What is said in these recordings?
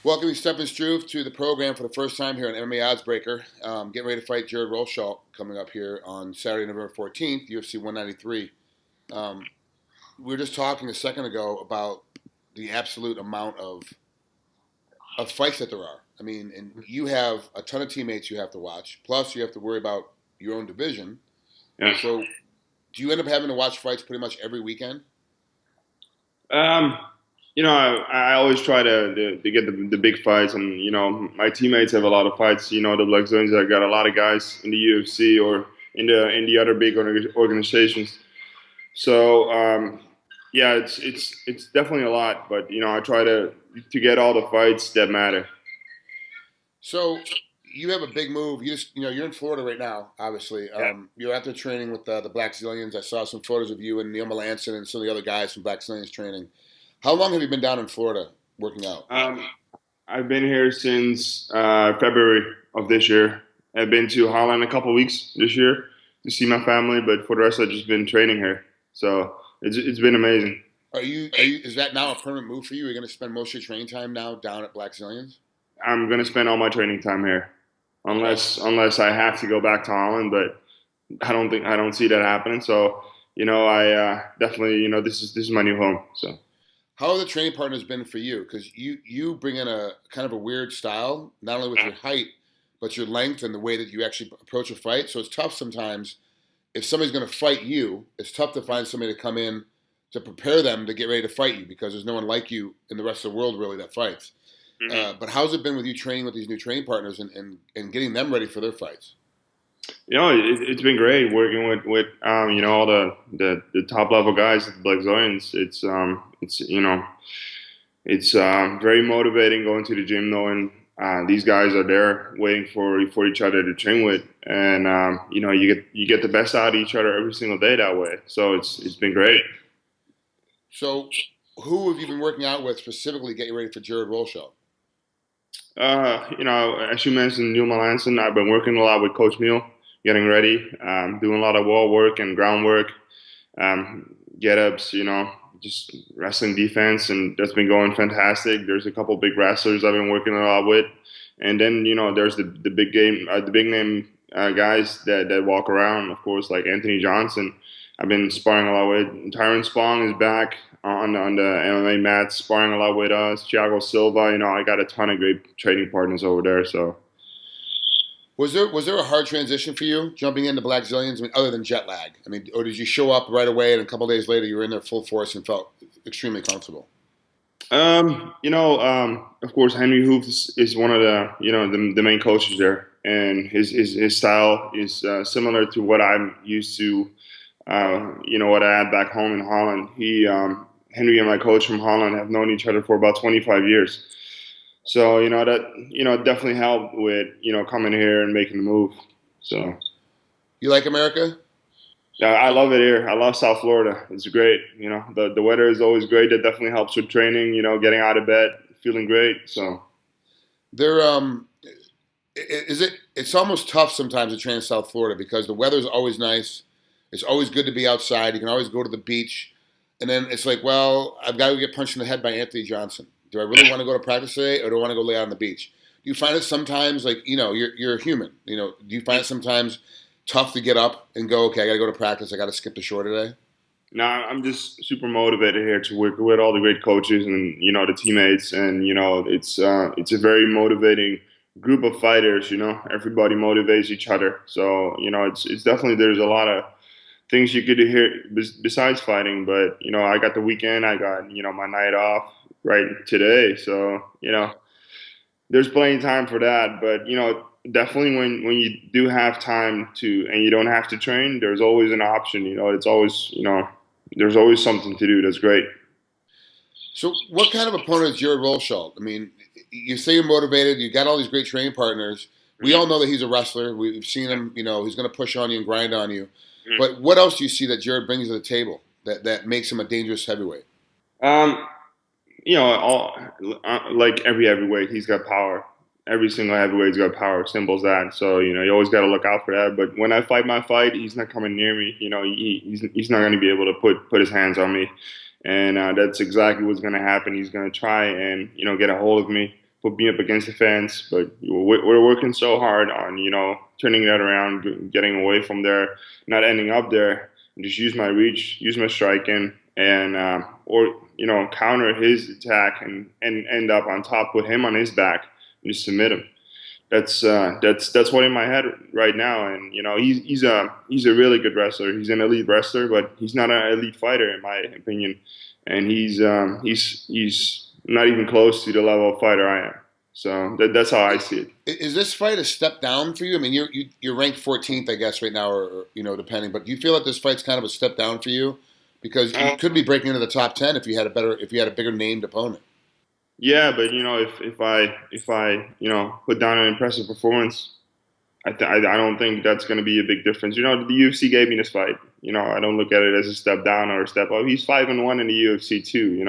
Welcoming Stefan Struve to the program for the first time here on MMAOddsBreaker. Getting ready to fight Jared Rosholt coming up here on Saturday, November 14th, UFC 193. We were just talking a second ago about the absolute amount of fights that there are. I mean, and you have a ton of teammates you have to watch. Plus, you have to worry about your own division. Yeah. So, do you end up having to watch fights pretty much every weekend? Um, I always try to get the big fights, and my teammates have a lot of fights. The Blackzilians have got a lot of guys in the UFC or in the other big organizations. So yeah, it's definitely a lot, but I try to get all the fights that matter. So, you have a big move. You're in Florida right now. Obviously, Yeah. you're out there training with the Blackzilians. I saw some photos of you and Neil Melanson and some of the other guys from Blackzilians training. How long have you been down in Florida working out? Um, I've been here since February of this year. I've been to Holland a couple weeks this year to see my family, but for the rest, I've just been training here. So it's been amazing. Are you? Is that now a permanent move for you? Are you going to spend most of your training time now down at Blackzilians? I'm gonna spend all my training time here, unless I have to go back to Holland, but I don't see that happening. So I definitely this is my new home. So. How have the training partners been for you? Because you bring in a kind of a weird style, not only with your height, but your length and the way that you actually approach a fight. So it's tough sometimes if somebody's going to fight you. It's tough to find somebody to come in to prepare them to get ready to fight you because there's no one like you in the rest of the world really that fights. Mhm. But how's it been with you training with these new training partners and getting them ready for their fights? It's been great working with all the top level guys at the Blackzilians. It's very motivating going to the gym knowing these guys are there waiting for each other to train with, and you get the best out of each other every single day that way. So it's been great. So who have you been working out with specifically to get you ready for Jared Rosholt? As you mentioned, Neil Melanson, I've been working a lot with Coach Neil, getting ready, doing a lot of wall work and groundwork, get ups, just wrestling defense, and that's been going fantastic. There's a couple big wrestlers I've been working a lot with, and then there's the big game, the big name guys that walk around, of course, like Anthony Johnson. I've been sparring a lot with. Tyron Spong is back on the MMA mats, sparring a lot with us. Thiago Silva, I got a ton of great training partners over there. So Was there a hard transition for you jumping into Black Zillions? I mean, other than jet lag. I mean, or did you show up right away and a couple days later you were in there full force and felt extremely comfortable? of course, Henry Hoof is one of the main coaches there, and his style is similar to what I'm used to. What I had back home in Holland. Henry and my coach from Holland have known each other for about 25 years. So that definitely helped with coming here and making the move. So You like America? yeah, I love it here. I love South Florida. It's great. The weather is always great. That definitely helps with training. Getting out of bed, feeling great. So There, is it? It's almost tough sometimes to train in South Florida because the weather's always nice. It's always good to be outside. You can always go to the beach, and then it's like, well, I've got to get punched in the head by Anthony Johnson. Do I really want to go to practice today, or do I want to go lay out on the beach? Do you find it sometimes like you're a human? Do you find it sometimes tough to get up and go, okay, I got to go to practice. I got to skip the shore today. now I'm just super motivated here to work with all the great coaches and the teammates, and it's a very motivating group of fighters. Everybody motivates each other. So it's definitely there's a lot of things you could do here besides fighting. But I got the weekend, I got my night off right today, so there's plenty of time for that. But definitely when you do have time to and you don't have to train, there's always an option. It's always there's always something to do. That's great. So, what kind of opponent is Jared Rosholt? I mean, you say you're motivated. You got all these great training partners. We all know that he's a wrestler. We've seen him. He's going to push on you and grind on you. But what else do you see that Jared brings to the table that makes him a dangerous heavyweight? Um, all like every heavyweight, he's got power. Every single heavyweight's got power. Simple as that. So you always got to look out for that. But when I fight my fight, he's not coming near me. He's not going to be able to put his hands on me, and that's exactly what's going to happen. He's going to try and get a hold of me, put me up against the fence. But we're working so hard on turning that around, getting away from there, not ending up there, and just use my reach, use my striking, and or counter his attack and end up on top, put him on his back, and just submit him. That's what in my head right now, and he's a really good wrestler. He's an elite wrestler, but he's not an elite fighter in my opinion, and he's not even close to the level of fighter I am. So that's how I see it. Is this fight a step down for you? I mean, you're ranked 14th, I guess, right now, or depending. But do you feel that this fight's kind of a step down for you because you could be breaking into the top 10 if you had a bigger named opponent? Yeah, but if I put down an impressive performance, I don't think that's going to be a big difference. The UFC gave me this fight. I don't look at it as a step down or a step up. He's 5-1 in the UFC too.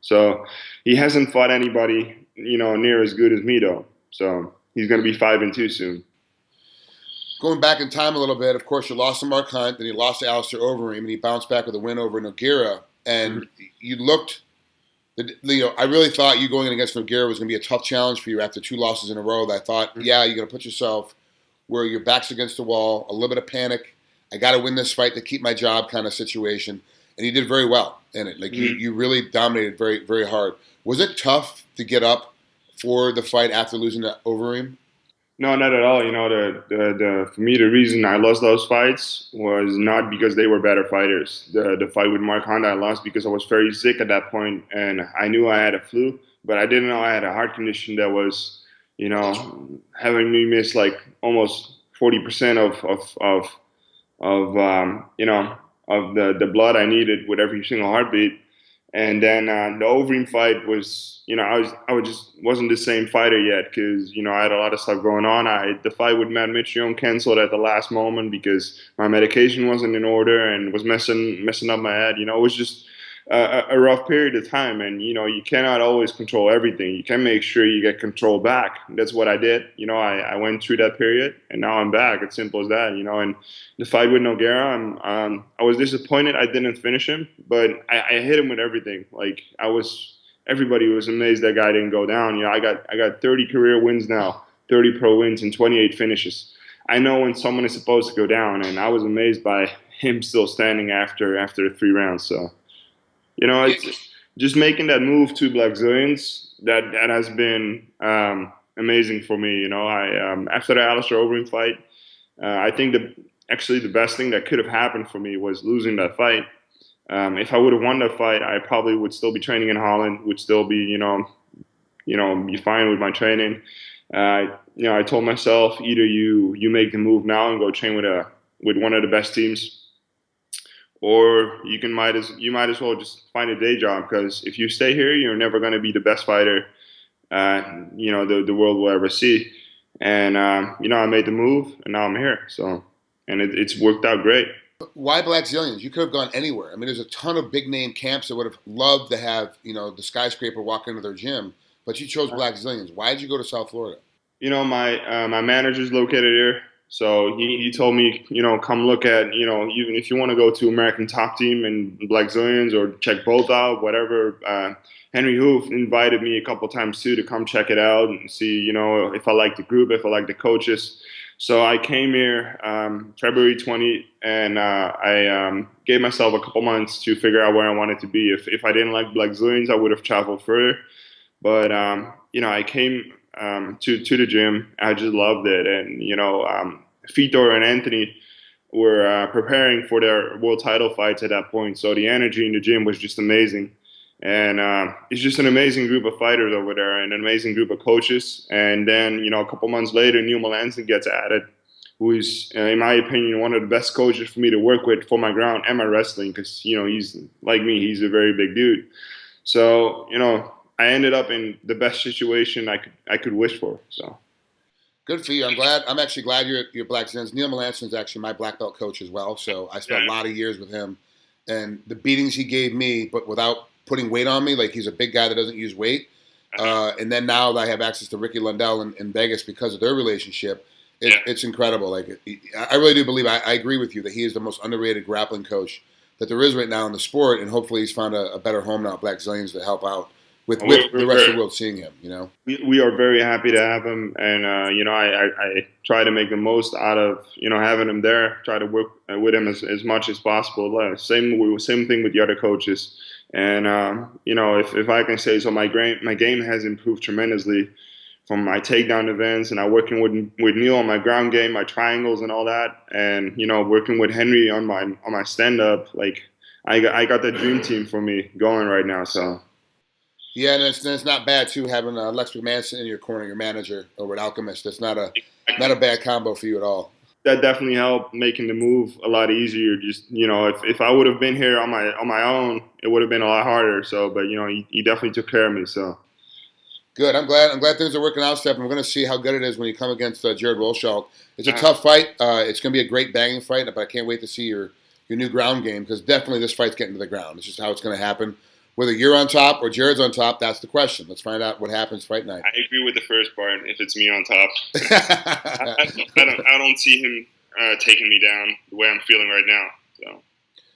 So he hasn't fought anybody near as good as me though. So he's going to be 5-2 soon. Going back in time a little bit, of course, you lost to Mark Hunt, then you lost to Alistair Overeem, and he bounced back with a win over Nogueira. And you looked. I really thought you going in against Nogueira was going to be a tough challenge for you after 2 losses in a row. That I thought, yeah, you're going to put yourself where your back's against the wall, a little bit of panic. I got to win this fight to keep my job kind of situation. And you did very well in it. Like you really dominated very, very hard. Was it tough to get up for the fight after losing to Overeem? No, not at all. For me, the reason I lost those fights was not because they were better fighters. The fight with Mark Honda I lost because I was very sick at that point, and I knew I had a flu, but I didn't know I had a heart condition that was, having me miss like almost 40% of the blood I needed with every single heartbeat. And then the Overeem fight was, I just wasn't the same fighter yet because I had a lot of stuff going on. The fight with Matt Mitrione canceled at the last moment because my medication wasn't in order and was messing up my head. It was just a rough period of time, and you cannot always control everything. You can make sure you get control back. That's what I did. I went through that period, and now I'm back. It's simple as that. And the fight with Nogueira, I was disappointed I didn't finish him, but I hit him with everything. Like everybody was amazed that guy didn't go down. I got 30 career wins now, 30 pro wins, and 28 finishes. I know when someone is supposed to go down, and I was amazed by him still standing after 3 rounds. So. It's just making that move to Blackzilians that has been amazing for me. After the Alistair Overeem fight, I think actually the best thing that could have happened for me was losing that fight. If I would have won that fight, I probably would still be training in Holland, would still be be fine with my training. I told myself either you make the move now and go train with one of the best teams, or you might as well just find a day job, because if you stay here, you're never going to be the best fighter the world will ever see. And I made the move, and now I'm here. So, and it's worked out great. Why Blackzilians? You could have gone anywhere. I mean, there's a ton of big name camps that would have loved to have the skyscraper walk into their gym, but you chose Blackzilians. Why did you go to South Florida? My manager's located here. So he told me, come look at, even if you want to go to American Top Team and Blackzilians or check both out, whatever. Henry Hoof invited me a couple times too to come check it out and see, if I like the group, if I like the coaches. So I came here February 20, and I gave myself a couple months to figure out where I wanted to be. If I didn't like Blackzilians, I would have traveled further. But I came to the gym. I just loved it, and Vitor and Anthony were preparing for their world title fights at that point. So the energy in the gym was just amazing, and it's just an amazing group of fighters over there, and an amazing group of coaches. And then a couple months later, Neil Melanson gets added, who is, in my opinion, one of the best coaches for me to work with for my ground and my wrestling, because he's like me, he's a very big dude. So I ended up in the best situation I could wish for. So good for you. I'm actually glad you're Blackzilians. Neil Melanson is actually my black belt coach as well. So I spent a lot of years with him, and the beatings he gave me, but without putting weight on me, like he's a big guy that doesn't use weight. And then now that I have access to Ricky Lundell in Vegas because of their relationship, it's incredible. Like I really do believe I agree with you that he is the most underrated grappling coach that there is right now in the sport, and hopefully he's found a better home now at Blackzilians to help out with the rest of the world seeing him. You know, we are very happy to have him, and I try to make the most out of having him there. Try to work with him as much as possible. Same thing with the other coaches, and if I can say so, my game has improved tremendously from my takedown events, and I'm working with Neil on my ground game, my triangles, and all that, and working with Henry on my stand up. Like I got the dream team for me going right now. So. Yeah, and it's not bad too having Lex McManus in your corner, your manager over at Alchemist. That's not a bad combo for you at all. That definitely helped making the move a lot easier. Just if I would have been here on my own, it would have been a lot harder. So, but he definitely took care of me. So good. I'm glad things are working out, Stefan. We're going to see how good it is when you come against Jared Rosholt. It's a tough fight. It's going to be a great banging fight, but I can't wait to see your new ground game because definitely this fight's getting to the ground. It's just how it's going to happen. Whether you're on top or Jared's on top, that's the question. Let's find out what happens fight night. I agree with the first part. If it's me on top, I don't see him taking me down the way I'm feeling right now. So,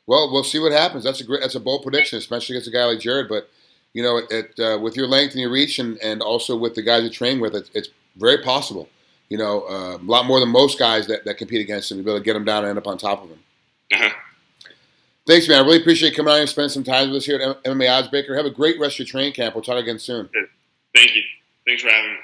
well, we'll see what happens. That's a bold prediction, especially against a guy like Jared. But with your length and your reach, and also with the guys you train with, it's very possible. A lot more than most guys that compete against him. You'll be able to get him down and end up on top of him. Uh-huh. Thanks, man. I really appreciate you coming on and spending some time with us here at MMA Oddsbreaker. Have a great rest of your training camp. We'll talk again soon. Thank you. Thanks for having me.